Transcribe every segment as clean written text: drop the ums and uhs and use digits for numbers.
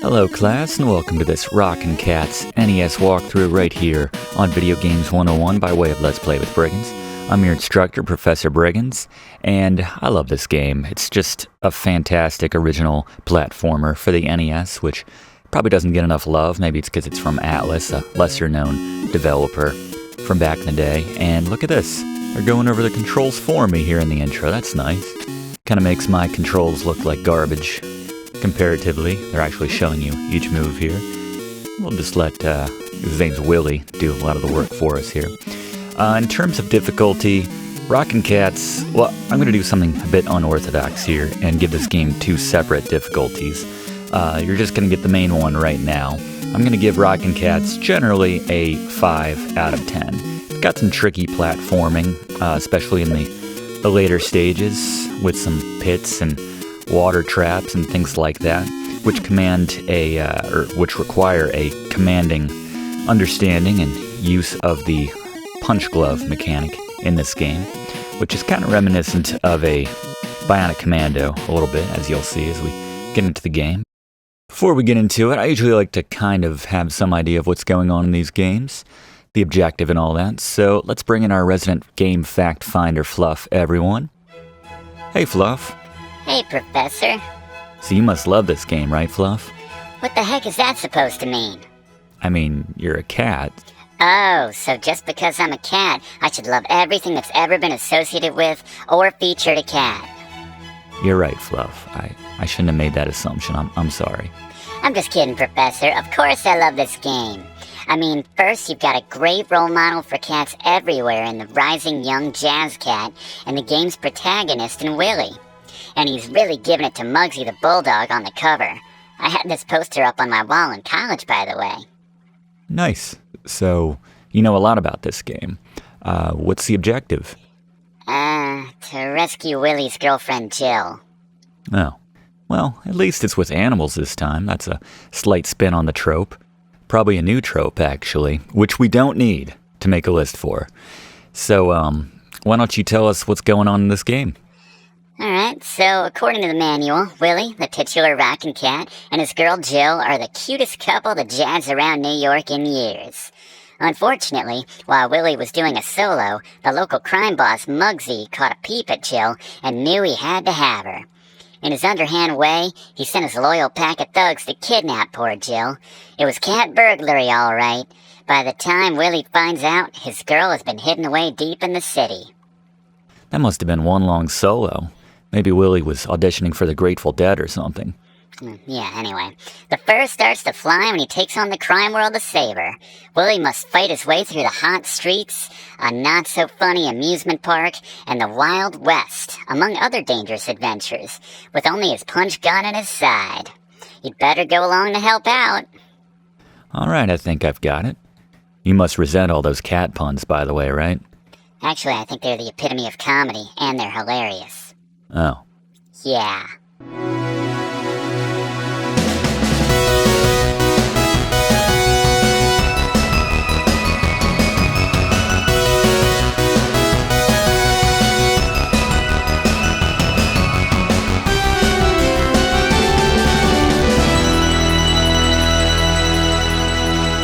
Hello class, and welcome to this Rockin Kats NES walkthrough right here on Video Games 101 by way of Let's Play with Briggins. I'm your instructor, Professor Briggins, and I love this game. It's just a fantastic original platformer for the NES, which probably doesn't get enough love. Maybe it's because it's from Atlus, a lesser-known developer from back in the day. And look at this. They're going over the controls for me here in the intro. That's nice. Kind of makes my controls look like garbage. Comparatively, they're actually showing you each move here. We'll just let, his name's Willie, do a lot of the work for us here. In terms of difficulty, Rockin Kats, well, I'm going to do something a bit unorthodox here and give this game two separate difficulties. You're just going to get the main one right now. I'm going to give Rockin Kats generally a 5 out of 10. It's got some tricky platforming, especially in the later stages with some pits and water traps and things like that, which which require a commanding understanding and use of the punch glove mechanic in this game, which is kind of reminiscent of a Bionic Commando a little bit, as you'll see as we get into the game. Before we get into it, I usually like to kind of have some idea of what's going on in these games, the objective and all that, so let's bring in our resident game fact finder, Fluff, everyone. Hey, Fluff. Hey, Professor. So you must love this game, right, Fluff? What the heck is that supposed to mean? I mean, you're a cat. Oh, so just because I'm a cat, I should love everything that's ever been associated with or featured a cat. You're right, Fluff. I shouldn't have made that assumption. I'm sorry. I'm just kidding, Professor. Of course I love this game. I mean, first you've got a great role model for cats everywhere in the rising young jazz cat and the game's protagonist in Willie. And he's really giving it to Mugsy the bulldog on the cover. I had this poster up on my wall in college, by the way. Nice. So, you know a lot about this game. What's the objective? To rescue Willie's girlfriend, Jill. Oh. Well, at least it's with animals this time. That's a slight spin on the trope. Probably a new trope, actually, which we don't need to make a list for. So, why don't you tell us what's going on in this game? Alright, so according to the manual, Willie, the titular Rockin Kat, and his girl Jill are the cutest couple to jazz around New York in years. Unfortunately, while Willie was doing a solo, the local crime boss Mugsy caught a peep at Jill and knew he had to have her. In his underhand way, he sent his loyal pack of thugs to kidnap poor Jill. It was cat burglary, all right. By the time Willie finds out, his girl has been hidden away deep in the city. That must have been one long solo. Maybe Willie was auditioning for the Grateful Dead or something. Yeah, anyway. The fur starts to fly when he takes on the crime world to save her. Willie must fight his way through the hot streets, a not-so-funny amusement park, and the Wild West, among other dangerous adventures, with only his punch gun at his side. You'd better go along to help out. Alright, I think I've got it. You must resent all those cat puns, by the way, right? Actually, I think they're the epitome of comedy, and they're hilarious. Oh. Yeah.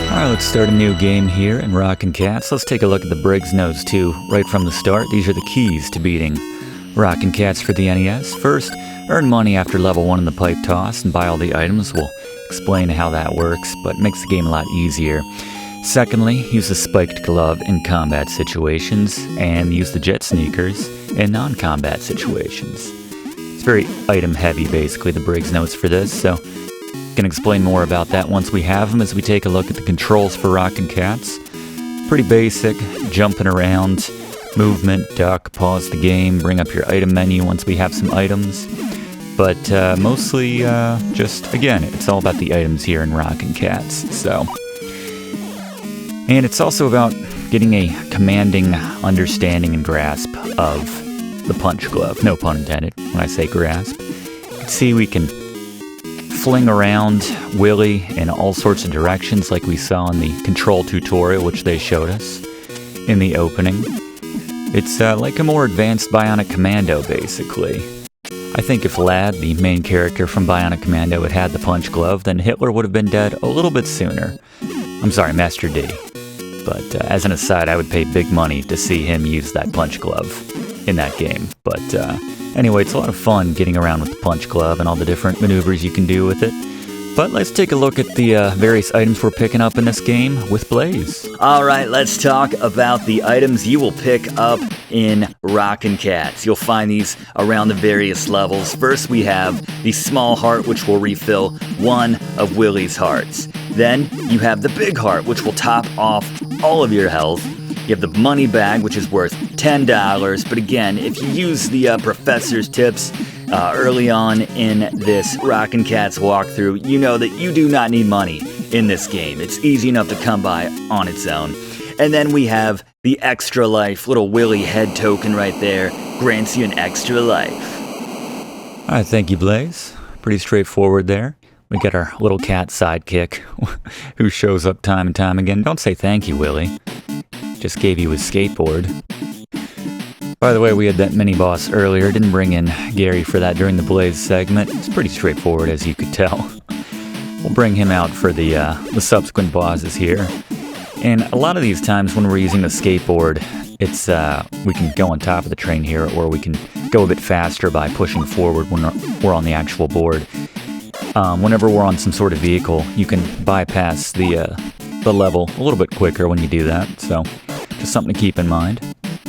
Alright, let's start a new game here in Rockin Kats. Let's take a look at the Briggs Notes 2 right from the start. These are the keys to beating Rockin Kats for the NES. First, earn money after level 1 in the pipe toss and buy all the items. We'll explain how that works, but it makes the game a lot easier. Secondly, use the spiked glove in combat situations, and use the jet sneakers in non-combat situations. It's very item-heavy, basically, the Briggs Notes for this, so can explain more about that once we have them as we take a look at the controls for Rockin Kats. Pretty basic, jumping around, movement, duck, pause the game, bring up your item menu once we have some items. But mostly just, again, it's all about the items here in Rockin Kats, so. And it's also about getting a commanding understanding and grasp of the punch glove. No pun intended when I say grasp. You can see we can fling around Willie in all sorts of directions like we saw in the control tutorial, which they showed us in the opening. It's like a more advanced Bionic Commando, basically. I think if Lad, the main character from Bionic Commando, had had the punch glove, then Hitler would have been dead a little bit sooner. I'm sorry, Master D. But as an aside, I would pay big money to see him use that punch glove in that game. But anyway, it's a lot of fun getting around with the punch glove and all the different maneuvers you can do with it. But let's take a look at the various items we're picking up in this game with Blaze. Alright, let's talk about the items you will pick up in Rockin Kats. You'll find these around the various levels. First we have the small heart, which will refill one of Willy's hearts. Then you have the big heart, which will top off all of your health. You have the money bag, which is worth $10, but again, if you use the professor's tips early on in this Rockin Kats walkthrough, you know that you do not need money in this game. It's easy enough to come by on its own. And then we have the extra life, little Willy head token right there, grants you an extra life. Alright, thank you, Blaze. Pretty straightforward there. We got our little cat sidekick, who shows up time and time again. Don't say thank you, Willy. Just gave you his skateboard. By the way, we had that mini-boss earlier. Didn't bring in Gary for that during the Blaze segment. It's pretty straightforward, as you could tell. We'll bring him out for the subsequent bosses here. And a lot of these times when we're using the skateboard, it's we can go on top of the train here, or we can go a bit faster by pushing forward when we're on the actual board. Whenever we're on some sort of vehicle, you can bypass the level a little bit quicker when you do that, so just something to keep in mind.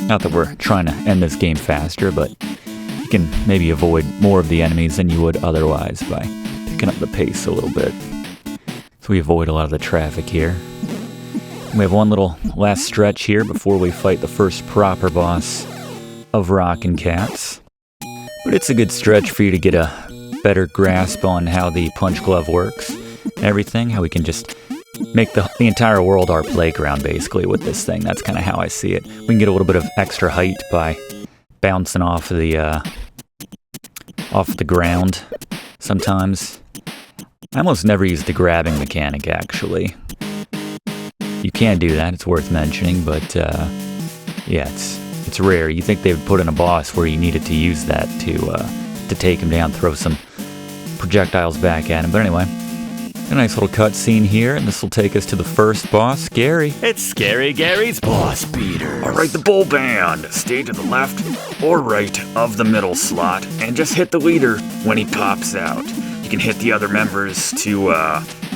Not that we're trying to end this game faster, but you can maybe avoid more of the enemies than you would otherwise by picking up the pace a little bit. So we avoid a lot of the traffic here. We have one little last stretch here before we fight the first proper boss of Rockin Kats. But it's a good stretch for you to get a better grasp on how the punch glove works and everything, how we can just make the entire world our playground, basically, with this thing. That's kind of how I see it. We can get a little bit of extra height by bouncing off the ground sometimes. I almost never use the grabbing mechanic, actually. You can do that, it's worth mentioning, but yeah, it's rare. You think they would put in a boss where you needed to use that to take him down, throw some projectiles back at him. But anyway, a nice little cutscene here, and this will take us to the first boss, Gary. It's Scary Gary's Boss Beaters. Alright, the bull band. Stay to the left or right of the middle slot, and just hit the leader when he pops out. You can hit the other members to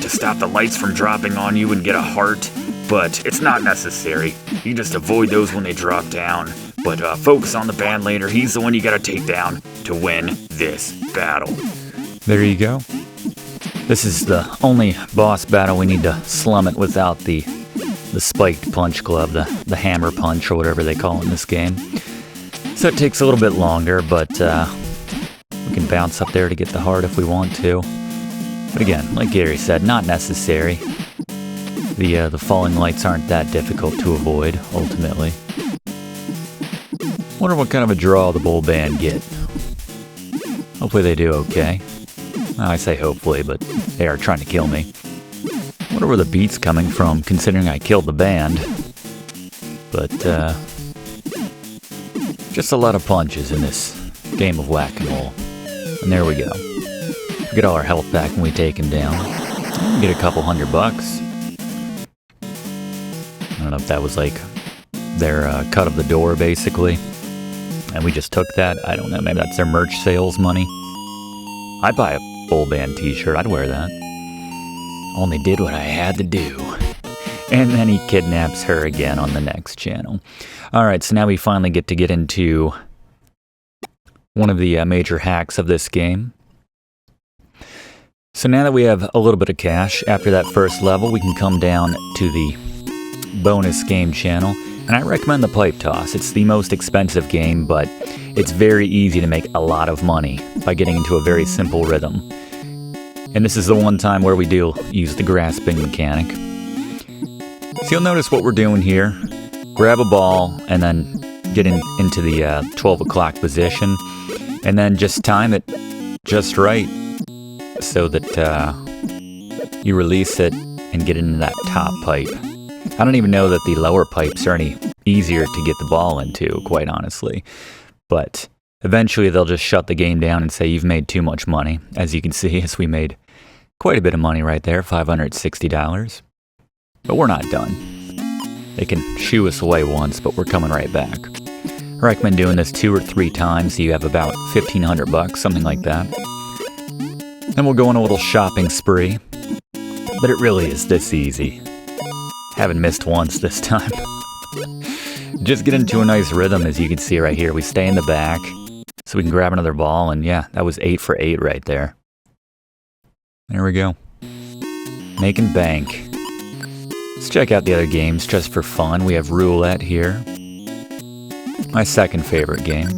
stop the lights from dropping on you and get a heart, but it's not necessary. You just avoid those when they drop down. But focus on the band leader. He's the one you gotta take down to win this battle. There you go. This is the only boss battle we need to slum it without the spiked punch glove, the hammer punch, or whatever they call it in this game. So it takes a little bit longer, but we can bounce up there to get the heart if we want to. But again, like Gary said, not necessary. The falling lights aren't that difficult to avoid, ultimately. Wonder what kind of a draw the bull band get. Hopefully they do okay. I say hopefully, but they are trying to kill me. Wonder where the beat's coming from, considering I killed the band. But, just a lot of punches in this game of whack-a-mole. And there we go. We get all our health back when we take him down. And we get a couple $100. I don't know if that was like their cut of the door, basically. And we just took that. I don't know, maybe that's their merch sales money. I'd buy a bull band t-shirt, I'd wear that. Only did what I had to do. And then he kidnaps her again on the next channel. Alright, so now we finally get into one of the major hacks of this game. So now that we have a little bit of cash, after that first level, we can come down to the bonus game channel. And I recommend the pipe toss. It's the most expensive game, but it's very easy to make a lot of money by getting into a very simple rhythm. And this is the one time where we do use the grasping mechanic. So you'll notice what we're doing here. Grab a ball and then get into the 12 o'clock position. And then just time it just right so that you release it and get into that top pipe. I don't even know that the lower pipes are any easier to get the ball into, quite honestly. But Eventually, they'll just shut the game down and say you've made too much money. As you can see, as we made quite a bit of money right there, $560. But we're not done. They can shoo us away once, but we're coming right back. I recommend doing this 2 or 3 times so you have about $1,500, something like that. Then we'll go on a little shopping spree. But it really is this easy. Haven't missed once this time. Just get into a nice rhythm, as you can see right here. We stay in the back so we can grab another ball, and yeah, that was 8 for 8 right there. There we go. Making bank. Let's check out the other games just for fun. We have roulette here. My second favorite game.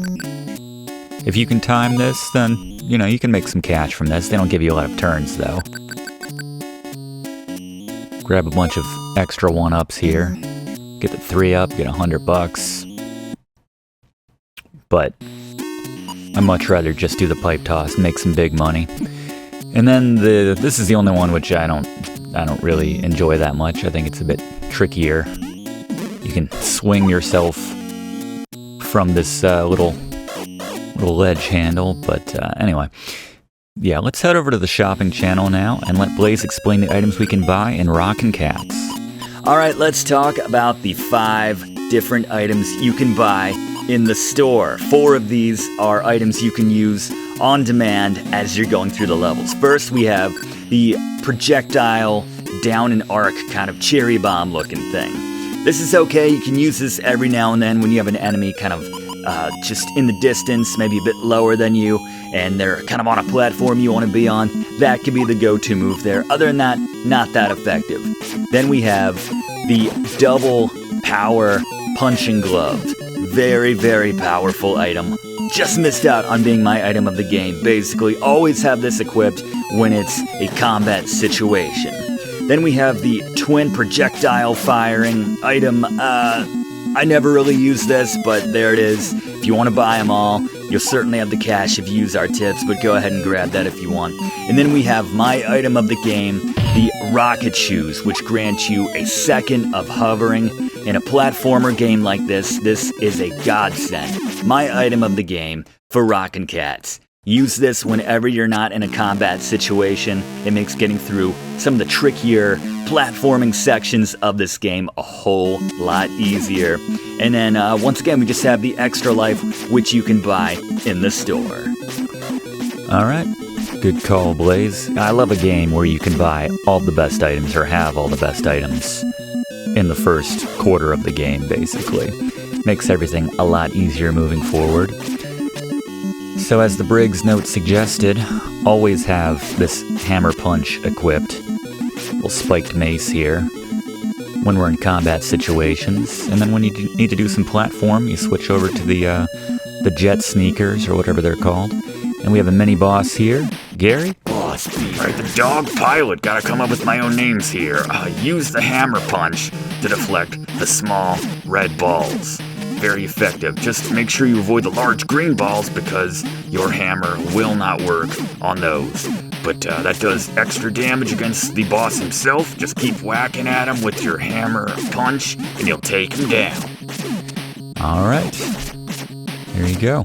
If you can time this, then, you know, you can make some cash from this. They don't give you a lot of turns, though. Grab a bunch of extra 1-ups here. Get the 3-up, get $100. But I'd much rather just do the pipe toss and make some big money. And then this is the only one which I don't really enjoy that much. I think it's a bit trickier. You can swing yourself from this little ledge handle, but anyway. Yeah, let's head over to the shopping channel now and let Blaze explain the items we can buy in Rockin Kats. Alright, let's talk about the 5 different items you can buy in the store. 4 of these are items you can use on demand as you're going through the levels. First, we have the projectile down an arc kind of cherry bomb looking thing. This is okay, you can use this every now and then when you have an enemy kind of just in the distance, maybe a bit lower than you, and they're kind of on a platform you want to be on. That could be the go-to move there. Other than that, not that effective. Then we have the double power punching glove. Very, very powerful item. Just missed out on being my item of the game. Basically, always have this equipped when it's a combat situation. Then we have the twin projectile firing item. I never really use this, but there it is. If you want to buy them all, you'll certainly have the cash if you use our tips, but go ahead and grab that if you want. And then we have my item of the game, the rocket shoes, which grant you a second of hovering. In a platformer game like this is a godsend. My item of the game for Rockin Kats. Use this whenever you're not in a combat situation. It makes getting through some of the trickier platforming sections of this game a whole lot easier. And then once again, we just have the extra life, which you can buy in the store. Alright, good call, Blaze. I love a game where you can buy all the best items, or have all the best items, in the first quarter of the game, basically. Makes everything a lot easier moving forward. So as the Briggs note suggested, always have this hammer punch equipped. Little spiked mace here when we're in combat situations. And then when you need to do some platform, you switch over to the jet sneakers, or whatever they're called. And we have a mini boss here. Gary? Boss beat. Alright, the dog pilot. Gotta come up with my own names here. Use the hammer punch to deflect the small red balls. Very effective. Just make sure you avoid the large green balls because your hammer will not work on those. But that does extra damage against the boss himself. Just keep whacking at him with your hammer punch and you'll take him down. Alright. There you go.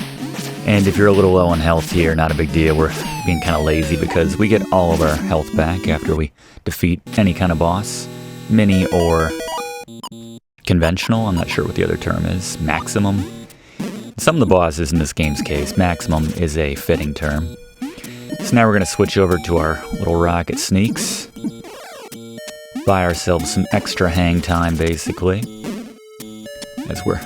And if you're a little low on health here, not a big deal. We're being kind of lazy because we get all of our health back after we defeat any kind of boss. Mini or conventional, I'm not sure what the other term is. Maximum. Some of the bosses in this game's case, maximum is a fitting term. So now we're going to switch over to our little rocket sneaks. Buy ourselves some extra hang time, basically, as we're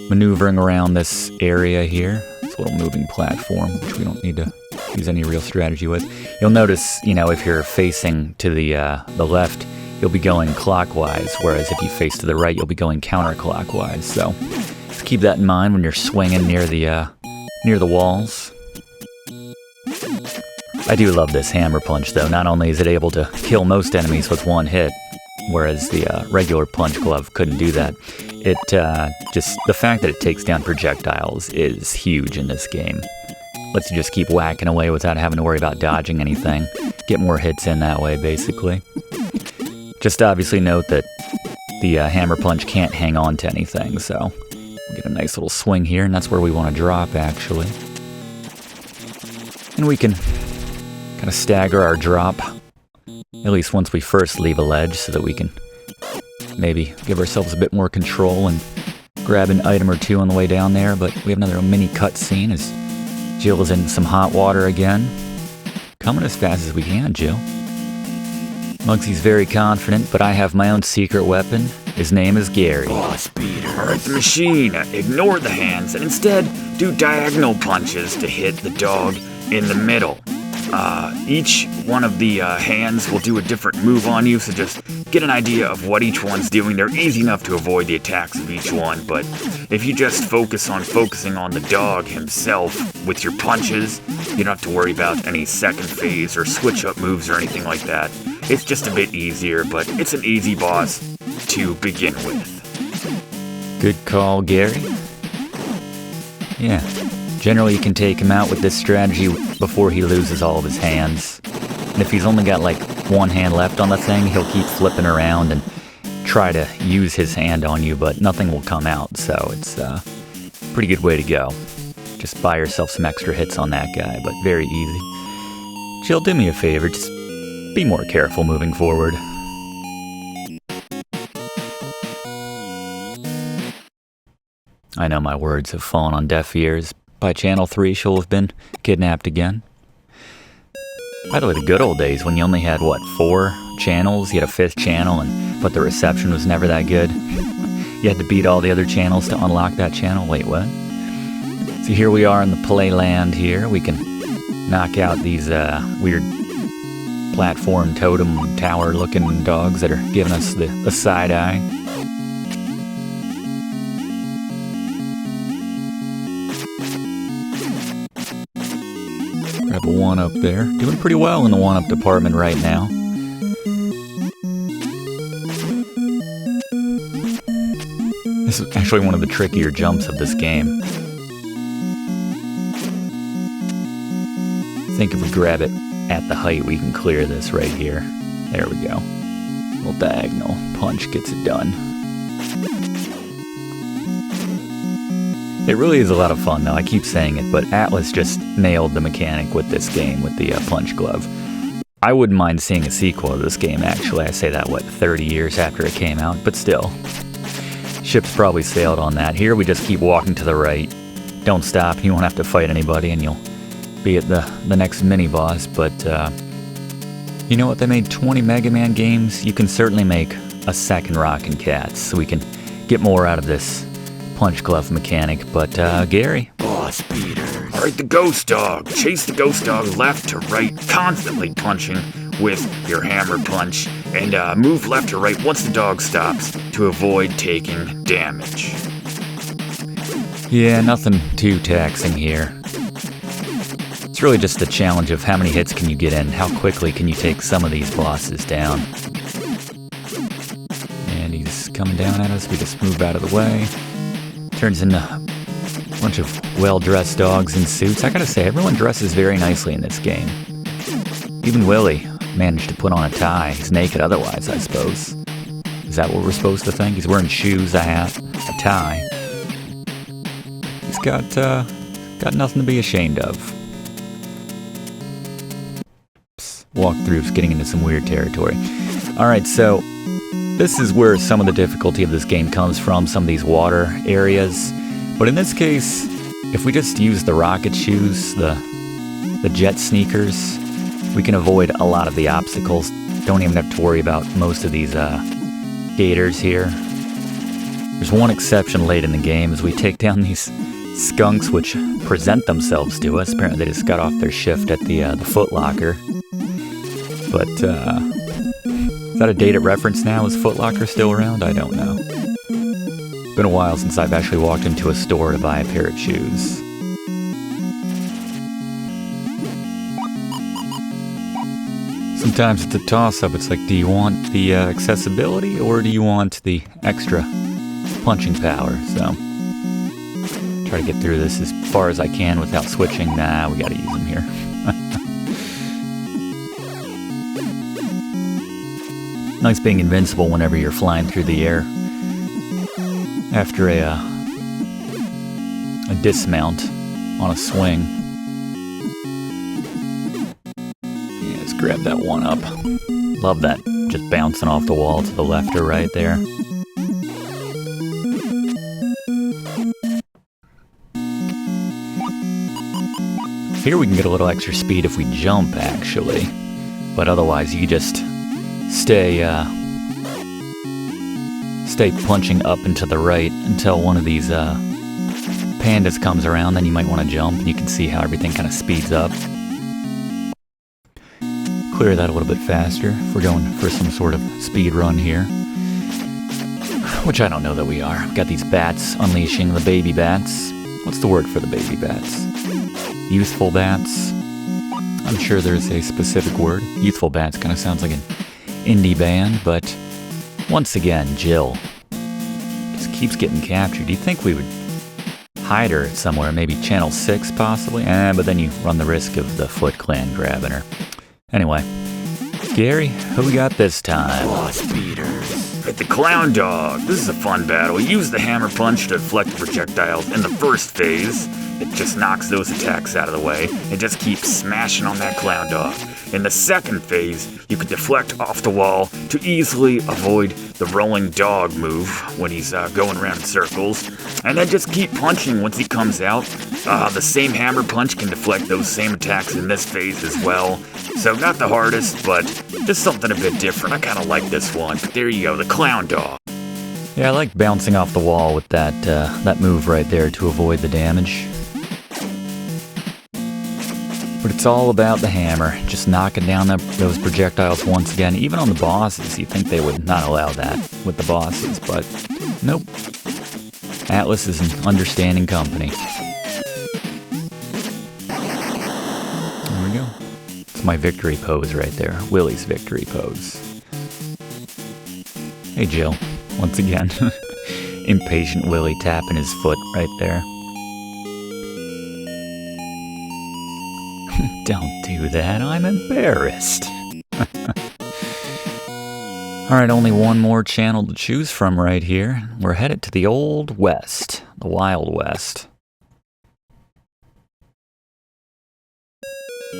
maneuvering around this area here. This little moving platform, which we don't need to use any real strategy with. You'll notice, you know, if you're facing to the left, you'll be going clockwise, whereas if you face to the right, you'll be going counterclockwise. So just keep that in mind when you're swinging near the walls. I do love this hammer punch, though. Not only is it able to kill most enemies with one hit, whereas the regular punch glove couldn't do that. It just the fact that it takes down projectiles is huge in this game. Lets you just keep whacking away without having to worry about dodging anything. Get more hits in that way, basically. Just obviously note that the hammer punch can't hang on to anything, so we Get a nice little swing here, and that's where we want to drop, actually. And we can kind of stagger our drop, at least once we first leave a ledge, so that we can maybe give ourselves a bit more control and grab an item or two on the way down there. But we have another mini cutscene as Jill is in some hot water again. Coming as fast as we can, Jill. Mugsy's very confident, but I have my own secret weapon. His name is Gary. Boss beater. Alright, the machine. Ignore the hands and instead do diagonal punches to hit the dog in the middle. Each one of the hands will do a different move on you, so just get an idea of what each one's doing. They're easy enough to avoid the attacks of each one, but if you just focusing on the dog himself with your punches, you don't have to worry about any second phase or switch up moves or anything like that. It's just a bit easier, but it's an easy boss to begin with. Good call, Gary. Yeah. Generally, you can take him out with this strategy before he loses all of his hands. And if he's only got like one hand left on the thing, he'll keep flipping around and try to use his hand on you, but nothing will come out, so it's a pretty good way to go. Just buy yourself some extra hits on that guy, but very easy. Jill, do me a favor, just be more careful moving forward. I know my words have fallen on deaf ears. By Channel 3, she'll have been kidnapped again. By the way, the good old days when you only had, 4 channels? You had a 5th channel, but the reception was never that good. You had to beat all the other channels to unlock that channel. Wait, what? So here we are in the playland here. We can knock out these weird platform totem tower looking dogs that are giving us the side eye. Grab a 1-up there. Doing pretty well in the 1-up department right now. This is actually one of the trickier jumps of this game. I think if we grab it at the height, we can clear this right here. There we go. Little diagonal punch gets it done. It really is a lot of fun, though. I keep saying it, but Atlus just nailed the mechanic with this game, with the punch glove. I wouldn't mind seeing a sequel of this game, actually. I say that, 30 years after it came out, but still. Ship's probably sailed on that. Here we just keep walking to the right. Don't stop, you won't have to fight anybody, and you'll be at the next mini-boss, but you know what? They made 20 Mega Man games. You can certainly make a second Rockin Kats, so we can get more out of this punch glove mechanic, but Gary? Boss beaters. Alright, the ghost dog. Chase the ghost dog left to right, constantly punching with your hammer punch, and move left to right once the dog stops to avoid taking damage. Yeah, nothing too taxing here. It's really just the challenge of how many hits can you get in, how quickly can you take some of these bosses down. And he's coming down at us, we just move out of the way. Turns into a bunch of well-dressed dogs in suits. I gotta say, everyone dresses very nicely in this game. Even Willie managed to put on a tie. He's naked otherwise, I suppose. Is that what we're supposed to think? He's wearing shoes, a hat, a tie. He's got nothing to be ashamed of. Walkthroughs, getting into some weird territory. Alright, so this is where some of the difficulty of this game comes from, some of these water areas. But in this case, if we just use the rocket shoes, the jet sneakers, we can avoid a lot of the obstacles. Don't even have to worry about most of these gators here. There's one exception late in the game as we take down these skunks which present themselves to us. Apparently they just got off their shift at the Foot Locker. But is that a dated reference now? Is Foot Locker still around? I don't know. It's been a while since I've actually walked into a store to buy a pair of shoes. Sometimes it's a toss-up. It's like, do you want the accessibility or do you want the extra punching power? So, try to get through this as far as I can without switching. Nah, we gotta use them here. Nice being invincible whenever you're flying through the air. After a a dismount on a swing. Yeah, let's grab that one up. Love that, just bouncing off the wall to the left or right there. Here we can get a little extra speed if we jump, actually. But otherwise, you just stay punching up and to the right until one of these pandas comes around. Then you might want to jump, and you can see how everything kind of speeds up. Clear that a little bit faster if we're going for some sort of speed run here. Which I don't know that we are. We've got these bats unleashing the baby bats. What's the word for the baby bats? Youthful bats? I'm sure there's a specific word. Youthful bats kind of sounds like an indie band, but once again, Jill just keeps getting captured. Do you think we would hide her somewhere? Maybe Channel 6 possibly? But then you run the risk of the Foot Clan grabbing her. Anyway, Gary, who we got this time? Boss beaters. With the clown dog. This is a fun battle. Use the hammer punch to deflect projectiles in the first phase. It just knocks those attacks out of the way and just keeps smashing on that clown dog. In the second phase, you can deflect off the wall to easily avoid the rolling dog move when he's going around in circles. And then just keep punching once he comes out. The same hammer punch can deflect those same attacks in this phase as well. So not the hardest, but just something a bit different. I kind of like this one. But there you go, the clown dog. Yeah, I like bouncing off the wall with that move right there to avoid the damage. But it's all about the hammer, just knocking down those projectiles once again. Even on the bosses, you'd think they would not allow that with the bosses, but nope. Atlus is an understanding company. There we go. It's my victory pose right there. Willie's victory pose. Hey Jill, once again. Impatient Willie tapping his foot right there. Don't do that, I'm embarrassed. Alright, only one more channel to choose from right here. We're headed to the Old West, the Wild West.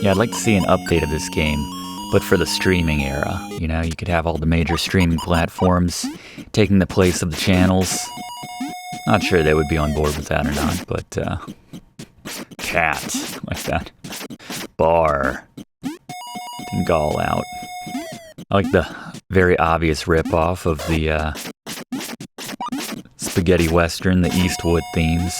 Yeah, I'd like to see an update of this game, but for the streaming era. You know, you could have all the major streaming platforms taking the place of the channels. Not sure they would be on board with that or not, but cat, like that. Bar. Didn't go all out. I like the very obvious ripoff of the spaghetti western, the Eastwood themes.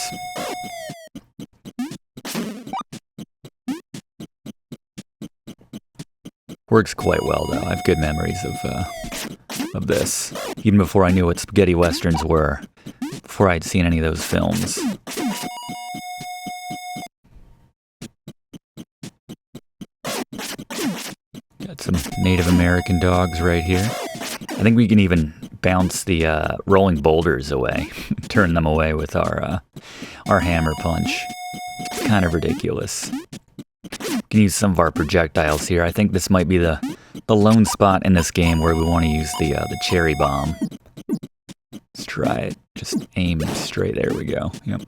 Works quite well though. I have good memories of this, even before I knew what spaghetti westerns were, before I'd seen any of those films. Got some Native American dogs right here. I think we can even bounce the rolling boulders away, turn them away with our hammer punch. It's kind of ridiculous. We can use some of our projectiles here. I think this might be the lone spot in this game where we want to use the cherry bomb. Let's try it. Just aim straight. There we go. Yep.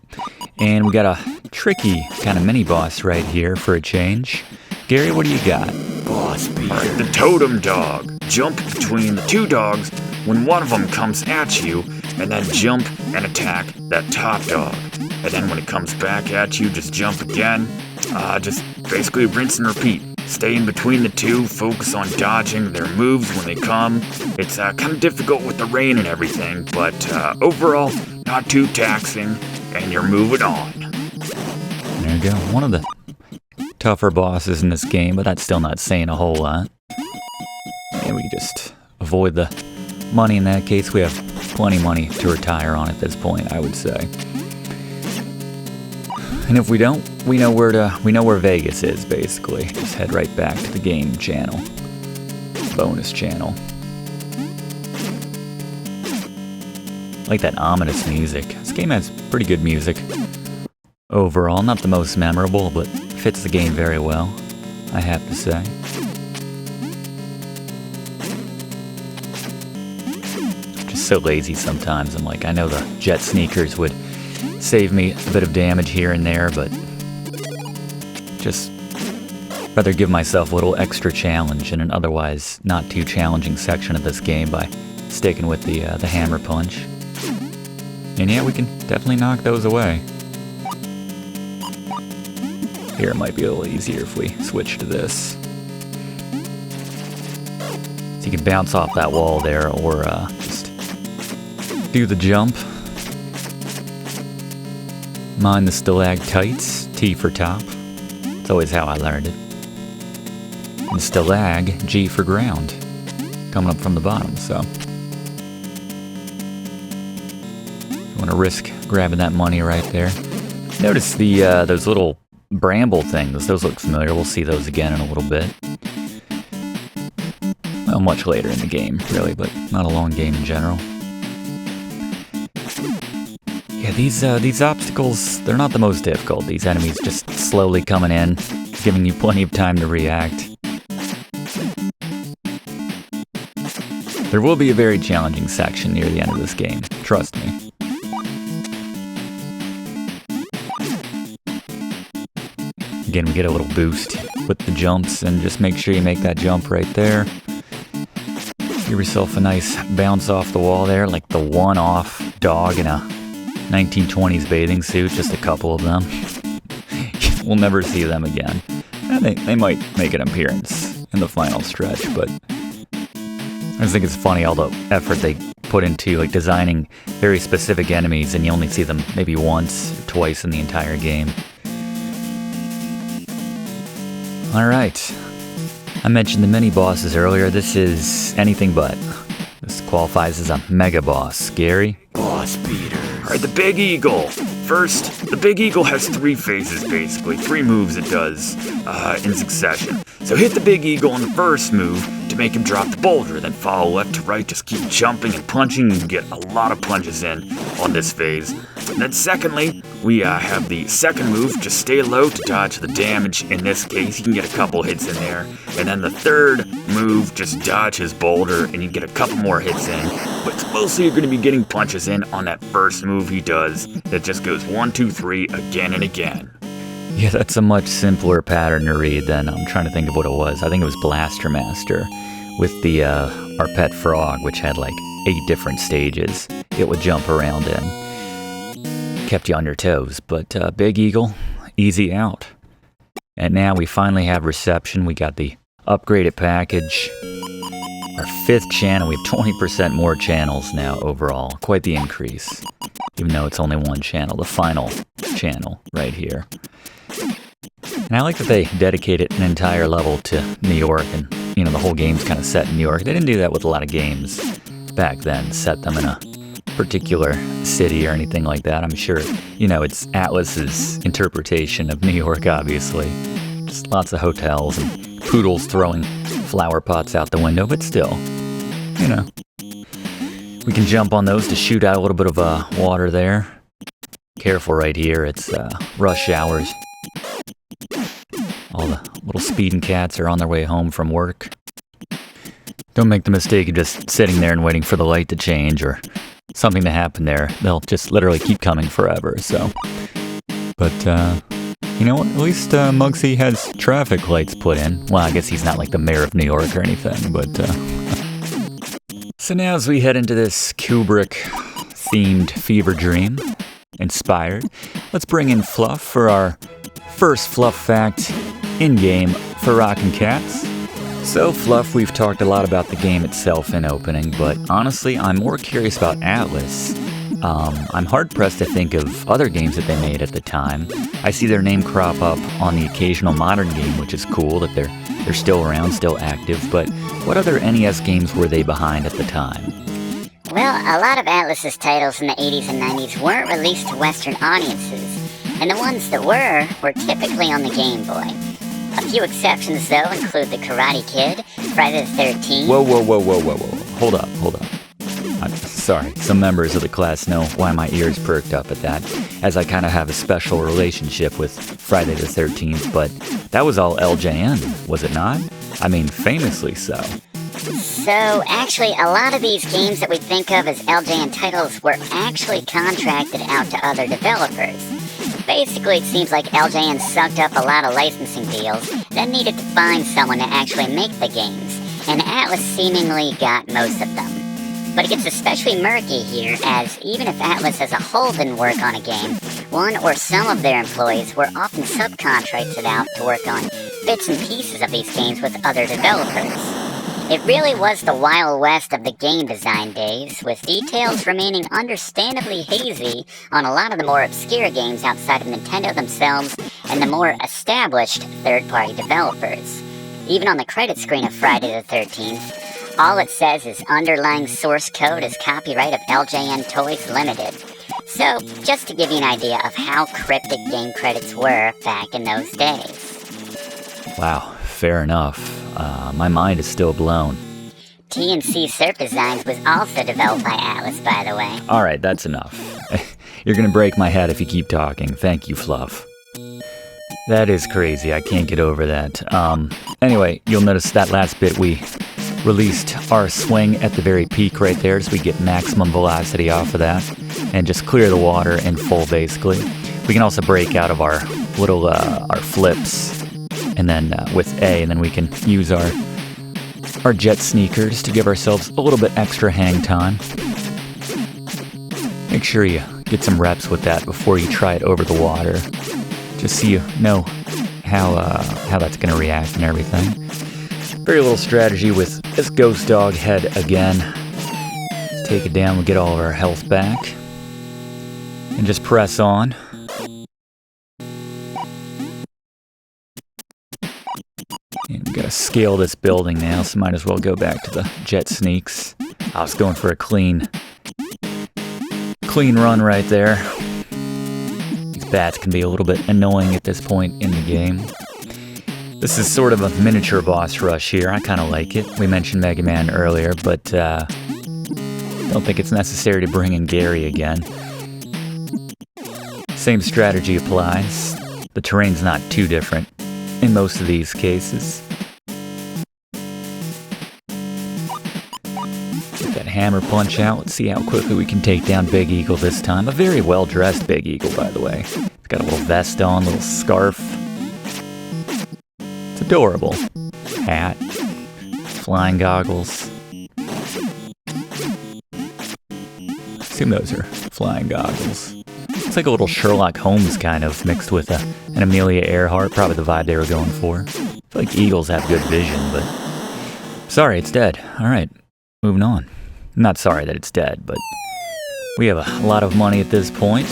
And we got a tricky kind of mini boss right here for a change. Gary, what do you got? Boss beater. Alright, the totem dog. Jump between the two dogs when one of them comes at you, and then jump and attack that top dog. And then when it comes back at you, just jump again. Just basically rinse and repeat. Stay in between the two, focus on dodging their moves when they come. It's kind of difficult with the rain and everything, but overall, not too taxing, and you're moving on. There you go. One of the tougher bosses in this game, but that's still not saying a whole lot. And we just avoid the money in that case. We have plenty of money to retire on at this point, I would say. And if we don't, we know where Vegas is, basically. Just head right back to the game channel. Bonus channel. I like that ominous music. This game has pretty good music. Overall, not the most memorable, but fits the game very well, I have to say. Just so lazy sometimes. I'm like, I know the Jet Sneakers would save me a bit of damage here and there, but just rather give myself a little extra challenge in an otherwise not too challenging section of this game by sticking with the hammer punch. And yeah, we can definitely knock those away. Here it might be a little easier if we switch to this. So you can bounce off that wall there, or just do the jump. Mind the stalactites, T for top. It's always how I learned it. And stalag, G for ground. Coming up from the bottom, so. You want to risk grabbing that money right there. Notice those little bramble things. Those look familiar. We'll see those again in a little bit. Well, much later in the game, really, but not a long game in general. Yeah, these obstacles, they're not the most difficult. These enemies just slowly coming in, giving you plenty of time to react. There will be a very challenging section near the end of this game, trust me. Again, we get a little boost with the jumps, and just make sure you make that jump right there. Give yourself a nice bounce off the wall there, like the one-off dog in a 1920s bathing suit, just a couple of them. We'll never see them again. And they might make an appearance in the final stretch, but I just think it's funny all the effort they put into like designing very specific enemies, and you only see them maybe once or twice in the entire game. Alright, I mentioned the mini-bosses earlier. This is anything but. This qualifies as a mega-boss. Gary? Boss beater. Alright, the Big Eagle. First, the Big Eagle has 3 phases, basically. 3 moves it does in succession. So hit the Big Eagle on the first move to make him drop the boulder, then follow left to right, just keep jumping and punching. You can get a lot of punches in on this phase. And then secondly, we have the second move, just stay low to dodge the damage. In this case, you can get a couple hits in there. And then the third move, just dodge his boulder, and you get a couple more hits in. But mostly you're going to be getting punches in on that first move he does that just goes 1, 2, 3 again and again. Yeah, that's a much simpler pattern to read than I'm trying to think of what it was. I think it was Blaster Master with the our pet frog, which had like 8 different stages it would jump around in. Kept you on your toes, but Big Eagle, easy out. And now we finally have reception. We got the upgraded package. Our 5th channel. We have 20% more channels now overall. Quite the increase. Even though it's only 1 channel, the final channel right here. And I like that they dedicated an entire level to New York, and you know, the whole game's kind of set in New York. They didn't do that with a lot of games back then, set them in a particular city or anything like that. I'm sure, you know, it's Atlus's interpretation of New York, obviously. Just lots of hotels and poodles throwing flower pots out the window, but still, you know. We can jump on those to shoot out a little bit of water there. Careful right here, it's rush hours. All the little speeding cats are on their way home from work. Don't make the mistake of just sitting there and waiting for the light to change or something to happen there. They'll just literally keep coming forever, so. But, you know what? At least Mugsy has traffic lights put in. Well, I guess he's not like the mayor of New York or anything, but, So now as we head into this Kubrick-themed fever dream, inspired, let's bring in Fluff for our first Fluff fact in-game for Rockin Kats. So, Fluff, we've talked a lot about the game itself in opening, but honestly, I'm more curious about Atlus. I'm hard-pressed to think of other games that they made at the time. I see their name crop up on the occasional modern game, which is cool that they're still around, still active, but what other NES games were they behind at the time? Well, a lot of Atlus's titles in the 80s and 90s weren't released to Western audiences, and the ones that were typically on the Game Boy. A few exceptions, though, include the Karate Kid, Friday the 13th... Whoa. Hold up. I'm sorry, some members of the class know why my ears perked up at that, as I kind of have a special relationship with Friday the 13th, but that was all LJN, was it not? I mean, famously so. So, actually, a lot of these games that we think of as LJN titles were actually contracted out to other developers. Basically, it seems like LJN sucked up a lot of licensing deals, then needed to find someone to actually make the games, and Atlus seemingly got most of them. But it gets especially murky here, as even if Atlus as a whole didn't work on a game, one or some of their employees were often subcontracted out to work on bits and pieces of these games with other developers. It really was the Wild West of the game design days, with details remaining understandably hazy on a lot of the more obscure games outside of Nintendo themselves and the more established third-party developers. Even on the credit screen of Friday the 13th, all it says is underlying source code is copyright of LJN Toys Limited. So, just to give you an idea of how cryptic game credits were back in those days. Wow, fair enough. My mind is still blown. TNC Surf Designs was also developed by Atlus, by the way. Alright, that's enough. You're gonna break my head if you keep talking. Thank you, Fluff. That is crazy. I can't get over that. Anyway, you'll notice that last bit we released our swing at the very peak right there, so we get maximum velocity off of that and just clear the water in full, basically. We can also break out of our little our flips and then with A, and then we can use our jet sneakers to give ourselves a little bit extra hang time. Make sure you get some reps with that before you try it over the water, just so you know how that's going to react and everything. Very little strategy with this ghost dog head again. Let's take it down, we'll get all of our health back, and just press on. And we gotta scale this building now, so might as well go back to the jet sneaks. I was going for a clean run right there. These bats can be a little bit annoying at this point in the game. This is sort of a miniature boss rush here. I kind of like it. We mentioned Mega Man earlier, but don't think it's necessary to bring in Gary again. Same strategy applies. The terrain's not too different in most of these cases. Get that hammer punch out. Let's see how quickly we can take down Big Eagle this time. A very well-dressed Big Eagle, by the way. He's got a little vest on, little scarf. It's adorable. Hat. Flying goggles. I assume those are flying goggles. It's like a little Sherlock Holmes kind of, mixed with an Amelia Earhart, probably the vibe they were going for. I feel like eagles have good vision, but... Sorry, it's dead. Alright, moving on. I'm not sorry that it's dead, but... We have a lot of money at this point.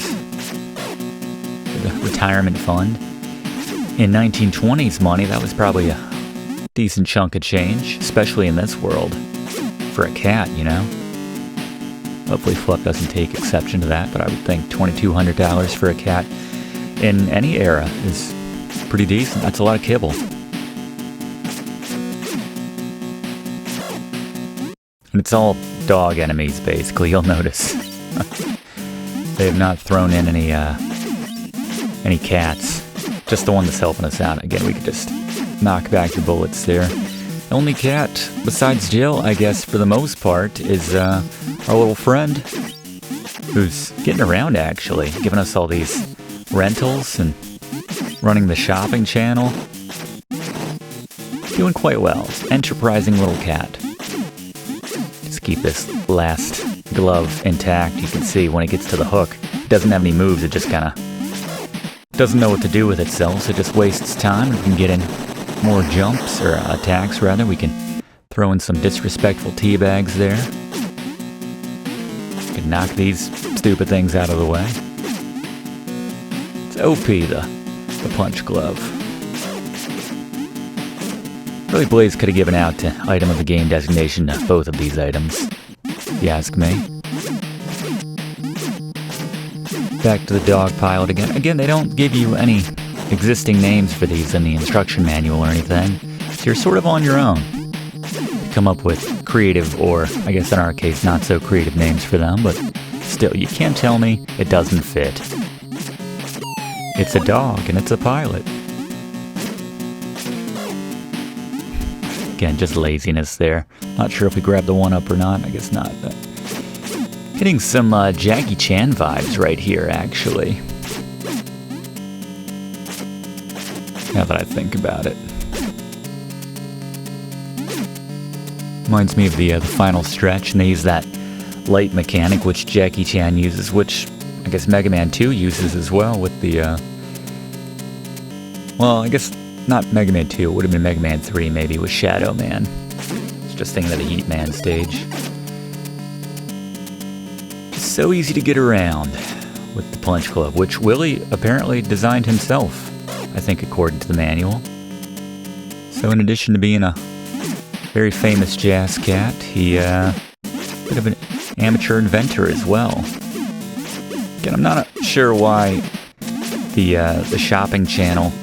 The retirement fund. In 1920s money, that was probably a decent chunk of change, especially in this world. For a cat, you know? Hopefully Fluff doesn't take exception to that, but I would think $2,200 for a cat in any era is pretty decent. That's a lot of kibble. And it's all dog enemies, basically, you'll notice. They have not thrown in any cats. Just the one that's helping us out. Again, we could just knock back the bullets there. The only cat, besides Jill, I guess, for the most part, is our little friend, who's getting around, actually, giving us all these rentals and running the shopping channel. Doing quite well. It's an enterprising little cat. Just keep this last glove intact. You can see when it gets to the hook, it doesn't have any moves. It just kind of doesn't know what to do with itself, so it just wastes time. We can get in more jumps, or attacks rather. We can throw in some disrespectful teabags there. We can knock these stupid things out of the way. It's OP, the punch glove. Really, Blaze could have given out to item of the game designation to both of these items, if you ask me. Back to the dog pilot again. Again, they don't give you any existing names for these in the instruction manual or anything, so you're sort of on your own to come up with creative, or I guess in our case not so creative, names for them, but still, you can't tell me it doesn't fit. It's a dog and it's a pilot. Again, just laziness there. Not sure if we grabbed the 1-up or not. I guess not, but... Getting some Jackie Chan vibes right here, actually. Now that I think about it. Reminds me of the final stretch, and they use that light mechanic, which Jackie Chan uses, which I guess Mega Man 2 uses as well with the, well, I guess not Mega Man 2, it would have been Mega Man 3 maybe with Shadow Man. It's just thinking of the Heat Man stage. Just so easy to get around with the Punch Club, which Willie apparently designed himself, I think according to the manual. So in addition to being a very famous jazz cat, he, bit of an amateur inventor as well. Again, I'm not sure why the shopping channel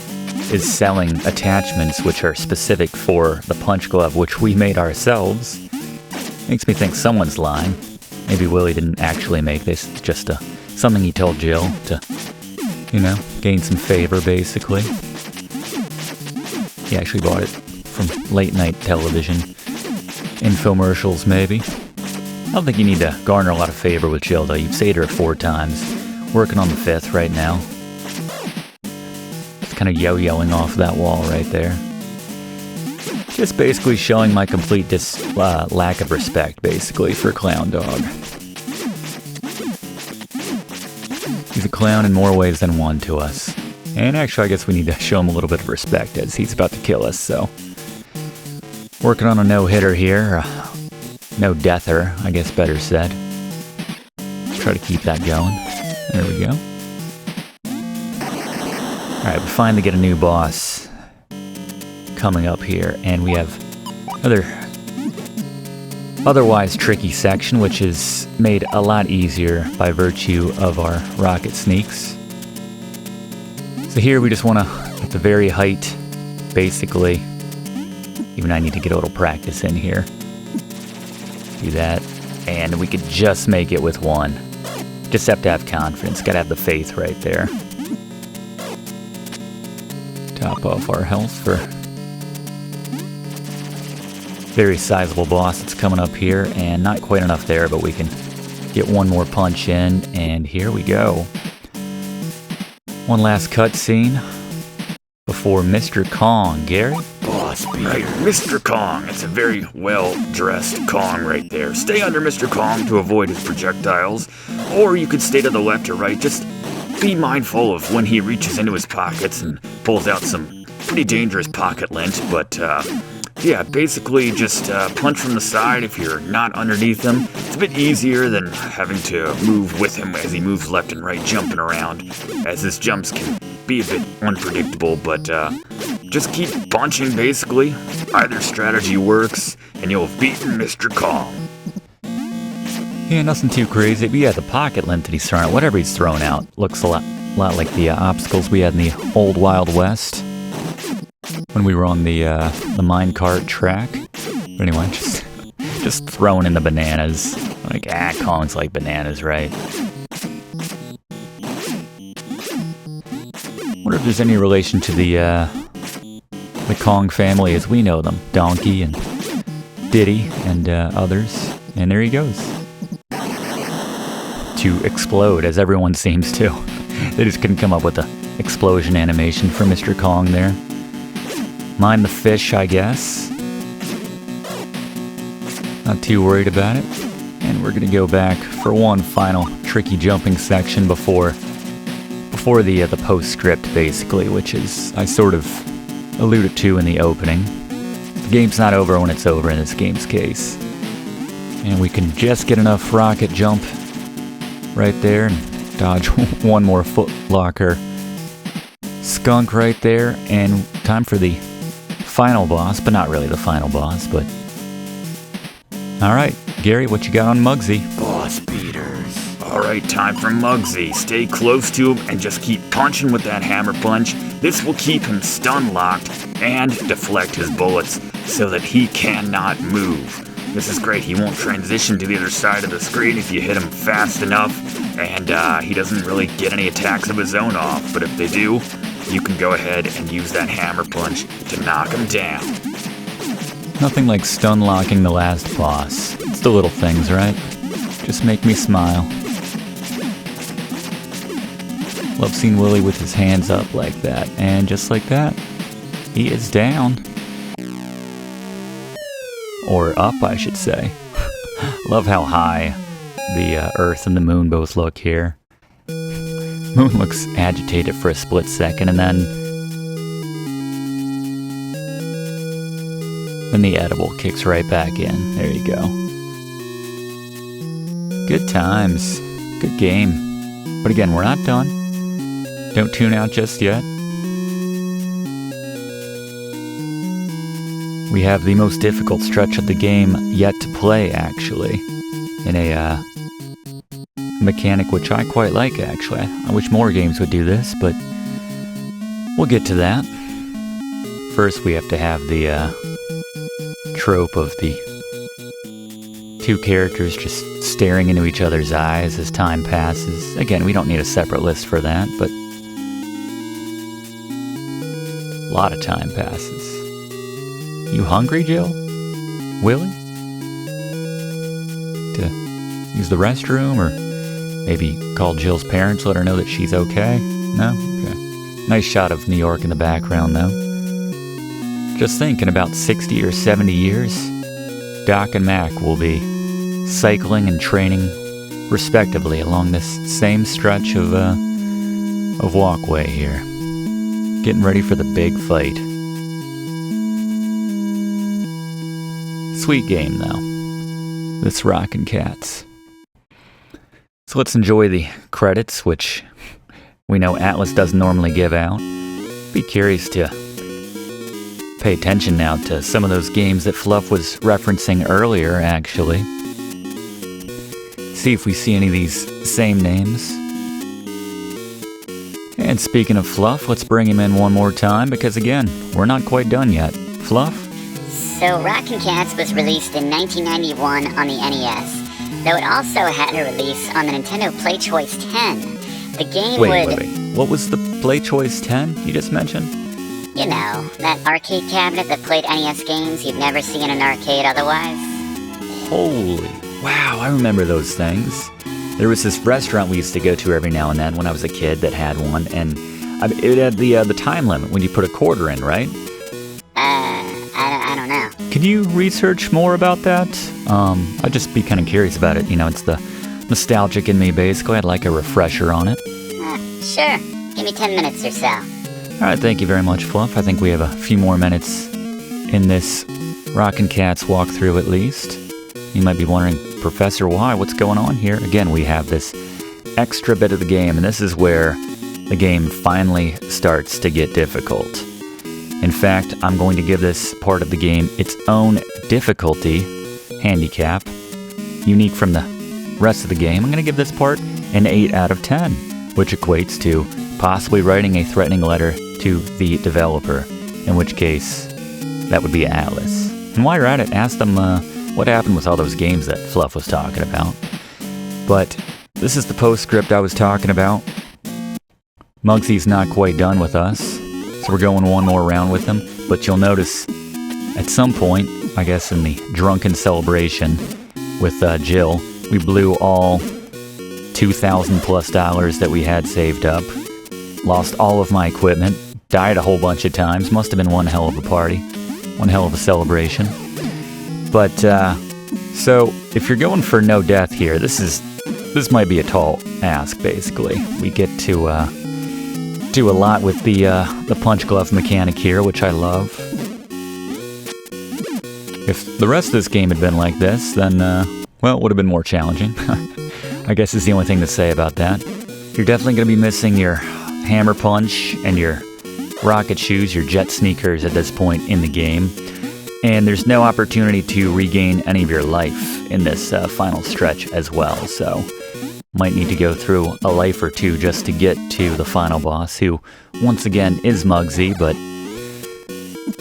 is selling attachments which are specific for the Punch Glove, which we made ourselves. Makes me think someone's lying. Maybe Willie didn't actually make this. It's just something he told Jill to, you know, gain some favor, basically. He actually bought it from late-night television. Infomercials, maybe. I don't think you need to garner a lot of favor with Jill, though. You've saved her 4 times. Working on the 5th right now. Just kind of yo-yoing off that wall right there. Just basically showing my complete lack of respect, basically, for Clown Dog. He's a clown in more ways than one to us. And actually, I guess we need to show him a little bit of respect as he's about to kill us, so... Working on a no-hitter here. No deather, I guess better said. Let's try to keep that going. There we go. Alright, we finally get a new boss coming up here, and we have another otherwise tricky section, which is made a lot easier by virtue of our rocket sneaks. So here we just want to, at the very height, basically, even I need to get a little practice in here. Do that, and we could just make it with 1. Just have to have confidence, gotta have the faith right there. Top off our health for very sizable boss that's coming up here, and not quite enough there, but we can get 1 more punch in, and here we go. One last cutscene before Mr. Kong. Gary? Right, Mr. Kong. It's a very well-dressed Kong right there. Stay under Mr. Kong to avoid his projectiles, or you could stay to the left or right. Just be mindful of when he reaches into his pockets and pulls out some pretty dangerous pocket lint, but yeah, basically just punch from the side if you're not underneath him. It's a bit easier than having to move with him as he moves left and right, jumping around, as his jumps can be a bit unpredictable, but just keep punching, basically. Either strategy works, and you'll have beaten Mr. Kong. Yeah, nothing too crazy, but yeah, the pocket lint that he's throwing out, whatever he's throwing out, looks a lot like the obstacles we had in the old Wild West when we were on the minecart track. But anyway, just throwing in the bananas. Like, Kong's like bananas, right? Wonder if there's any relation to the Kong family as we know them. Donkey and Diddy and others. And there he goes. To explode, as everyone seems to. They just couldn't come up with an explosion animation for Mr. Kong there. Mind the fish, I guess. Not too worried about it. And we're gonna go back for one final tricky jumping section before the postscript, basically, which is, I sort of alluded to in the opening. The game's not over when it's over in this game's case. And we can just get enough rocket jump right there and dodge one more foot locker skunk right there, and time for the final boss, but not really the final boss, but... Alright, Gary, what you got on Mugsy? Boss beaters. Alright, time for Mugsy. Stay close to him and just keep punching with that hammer punch. This will keep him stun locked and deflect his bullets so that he cannot move. This is great. He won't transition to the other side of the screen if you hit him fast enough, and he doesn't really get any attacks of his own off. But if they do, you can go ahead and use that hammer punch to knock him down. Nothing like stun locking the last boss. It's the little things, right? Just make me smile. Love seeing Willy with his hands up like that. And just like that, he is down. Or up, I should say. Love how high the Earth and the Moon both look here. Moon looks agitated for a split second, and then the edible kicks right back in. There you go. Good times. Good game. But again, we're not done. Don't tune out just yet. We have the most difficult stretch of the game yet to play, actually. In a mechanic which I quite like, actually. I wish more games would do this, but we'll get to that. First, we have to have the trope of the two characters just staring into each other's eyes as time passes. Again, we don't need a separate list for that, but a lot of time passes. You hungry, Jill? Willy? To use the restroom, or maybe call Jill's parents, let her know that she's okay? No? Okay. Nice shot of New York in the background, though. Just think, in about 60 or 70 years, Doc and Mac will be cycling and training respectively along this same stretch of walkway here. Getting ready for the big fight. Sweet game, though. This Rockin Kats. So let's enjoy the credits, which we know Atlus doesn't normally give out. Be curious to pay attention now to some of those games that Fluff was referencing earlier, actually. See if we see any of these same names. And speaking of Fluff, let's bring him in one more time, because again, we're not quite done yet. Fluff? So Rockin Kats was released in 1991 on the NES, though it also had a release on the Nintendo Play Choice 10. The game Wait. What was the Play Choice 10 you just mentioned? You know, that arcade cabinet that played NES games you'd never see in an arcade otherwise. Holy, wow, I remember those things. There was this restaurant we used to go to every now and then when I was a kid that had one, and it had the time limit when you put a quarter in, right? I don't know. Can you research more about that? I'd just be kind of curious about it. You know, it's the nostalgic in me, basically. I'd like a refresher on it. Sure. Give me 10 minutes or so. Alright, thank you very much, Fluff. I think we have a few more minutes in this Rockin Kats walkthrough, at least. You might be wondering, Professor, why? What's going on here? Again, we have this extra bit of the game, and this is where the game finally starts to get difficult. In fact, I'm going to give this part of the game its own difficulty handicap, unique from the rest of the game. I'm going to give this part an 8 out of 10, which equates to possibly writing a threatening letter to the developer, in which case, that would be Atlus. And while you're at it, ask them what happened with all those games that Fluff was talking about. But this is the postscript I was talking about. Mugsy's not quite done with us, so we're going one more round with him. But you'll notice, at some point, I guess in the drunken celebration with Jill, we blew all $2,000 plus that we had saved up. Lost all of my equipment, died a whole bunch of times, must have been one hell of a party, one hell of a celebration. But, so, if you're going for no death here, this might be a tall ask, basically. We get to, do a lot with the punch glove mechanic here, which I love. If the rest of this game had been like this, then, well, it would have been more challenging. I guess is the only thing to say about that. You're definitely going to be missing your hammer punch and your rocket shoes, your jet sneakers at this point in the game. And there's no opportunity to regain any of your life in this final stretch as well, so might need to go through a life or two just to get to the final boss, who, once again, is Mugsy, but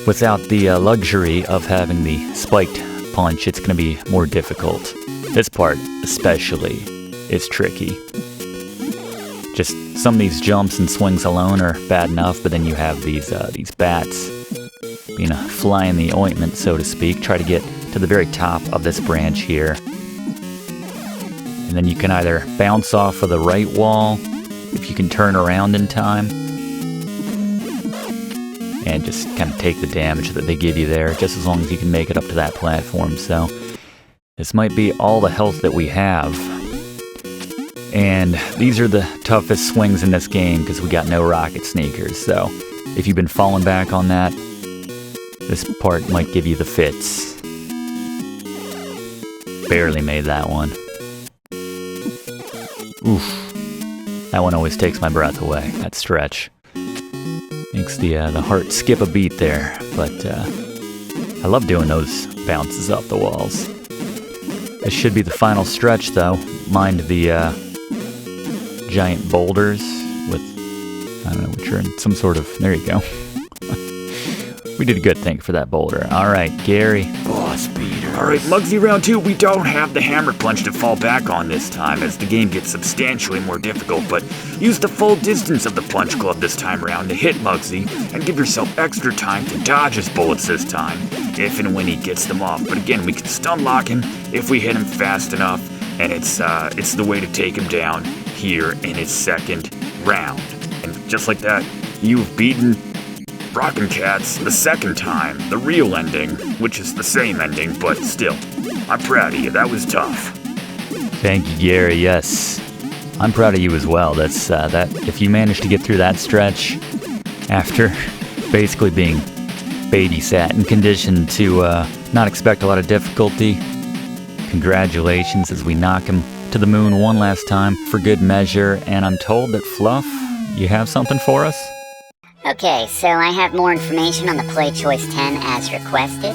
without the luxury of having the spiked punch, it's going to be more difficult. This part, especially, is tricky. Just some of these jumps and swings alone are bad enough, but then you have these bats being a fly in the ointment, so to speak. Try to get to the very top of this branch here. And then you can either bounce off of the right wall, if you can turn around in time, and just kind of take the damage that they give you there, just as long as you can make it up to that platform. So this might be all the health that we have. And these are the toughest swings in this game because we got no rocket sneakers. So if you've been falling back on that, this part might give you the fits. Barely made that one. Oof. That one always takes my breath away, that stretch. Makes the heart skip a beat there. But I love doing those bounces off the walls. This should be the final stretch though. Mind the giant boulders with, I don't know, which are in some sort of, there you go. We did a good thing for that boulder. Alright, Gary. Boss beater. Alright, Mugsy round 2, we don't have the hammer punch to fall back on this time as the game gets substantially more difficult, but use the full distance of the punch club this time around to hit Mugsy and give yourself extra time to dodge his bullets this time, if and when he gets them off. But again, we can stun lock him if we hit him fast enough, and it's the way to take him down here in his second round. And just like that, you've beaten Rockin Kats the second time, the real ending, which is the same ending, but still, I'm proud of you. That was tough. Thank you, Gary. Yes, I'm proud of you as well. That's that. If you managed to get through that stretch after basically being babysat and conditioned to not expect a lot of difficulty, congratulations as we knock him to the moon one last time for good measure. And I'm told that Fluff, you have something for us? Okay, so I have more information on the Play Choice 10 as requested.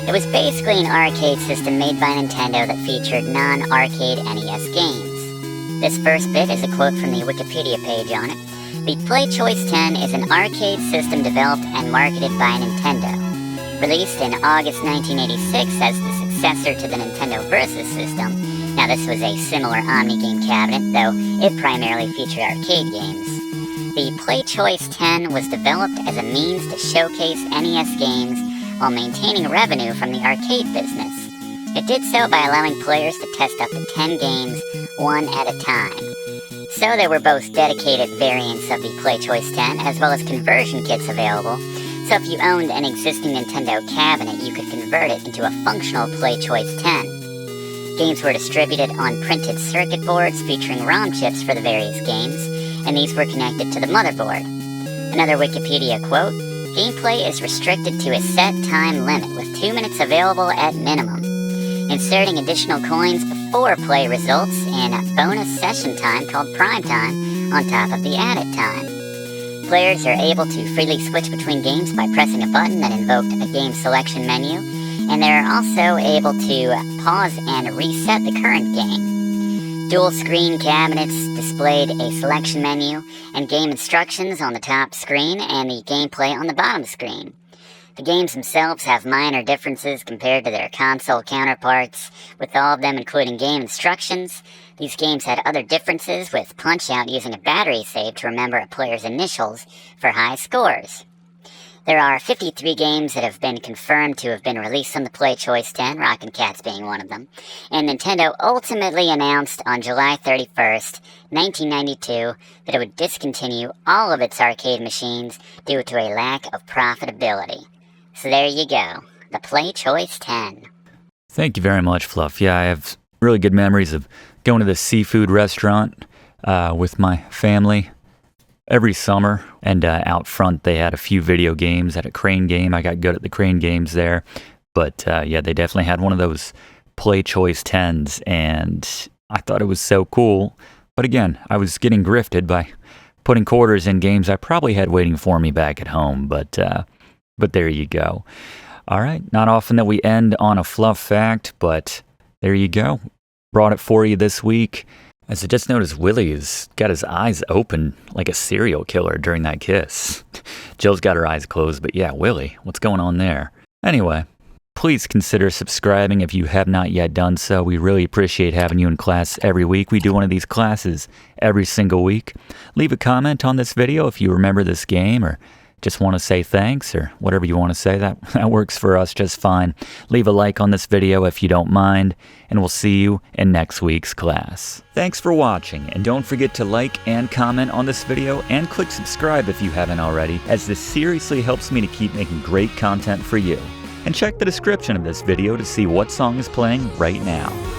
It was basically an arcade system made by Nintendo that featured non-arcade NES games. This first bit is a quote from the Wikipedia page on it. The Play Choice 10 is an arcade system developed and marketed by Nintendo. Released in August 1986 as the successor to the Nintendo Versus system. Now this was a similar Omni-Game cabinet, though it primarily featured arcade games. The Play Choice 10 was developed as a means to showcase NES games while maintaining revenue from the arcade business. It did so by allowing players to test up to 10 games, one at a time. So there were both dedicated variants of the Play Choice 10 as well as conversion kits available, so if you owned an existing Nintendo cabinet, you could convert it into a functional Play Choice 10. Games were distributed on printed circuit boards featuring ROM chips for the various games, and these were connected to the motherboard. Another Wikipedia quote, gameplay is restricted to a set time limit with 2 minutes available at minimum. Inserting additional coins before play results in a bonus session time called prime time on top of the added time. Players are able to freely switch between games by pressing a button that invoked a game selection menu, and they're also able to pause and reset the current game. Dual screen cabinets displayed a selection menu and game instructions on the top screen and the gameplay on the bottom screen. The games themselves have minor differences compared to their console counterparts, with all of them including game instructions. These games had other differences, with Punch-Out using a battery save to remember a player's initials for high scores. There are 53 games that have been confirmed to have been released on the Play Choice 10, Rockin Kats being one of them, and Nintendo ultimately announced on July 31st, 1992, that it would discontinue all of its arcade machines due to a lack of profitability. So there you go, the Play Choice 10. Thank you very much, Fluff. Yeah, I have really good memories of going to this seafood restaurant with my family every summer, and out front they had a few video games. At a crane game, I got good at the crane games there, but yeah, they definitely had one of those Play Choice 10s, and I thought it was so cool. But again, I was getting grifted by putting quarters in games I probably had waiting for me back at home, but there you go. All right, not often that we end on a Fluff fact, but there you go. Brought it for you this week. As I just noticed, Willie has got his eyes open like a serial killer during that kiss. Jill's got her eyes closed, but yeah, Willie, what's going on there? Anyway, please consider subscribing if you have not yet done so. We really appreciate having you in class every week. We do one of these classes every single week. Leave a comment on this video if you remember this game, or just want to say thanks, or whatever you want to say, that works for us just fine. Leave a like on this video if you don't mind, and we'll see you in next week's class. Thanks for watching, and don't forget to like and comment on this video, and click subscribe if you haven't already, as this seriously helps me to keep making great content for you. And check the description of this video to see what song is playing right now.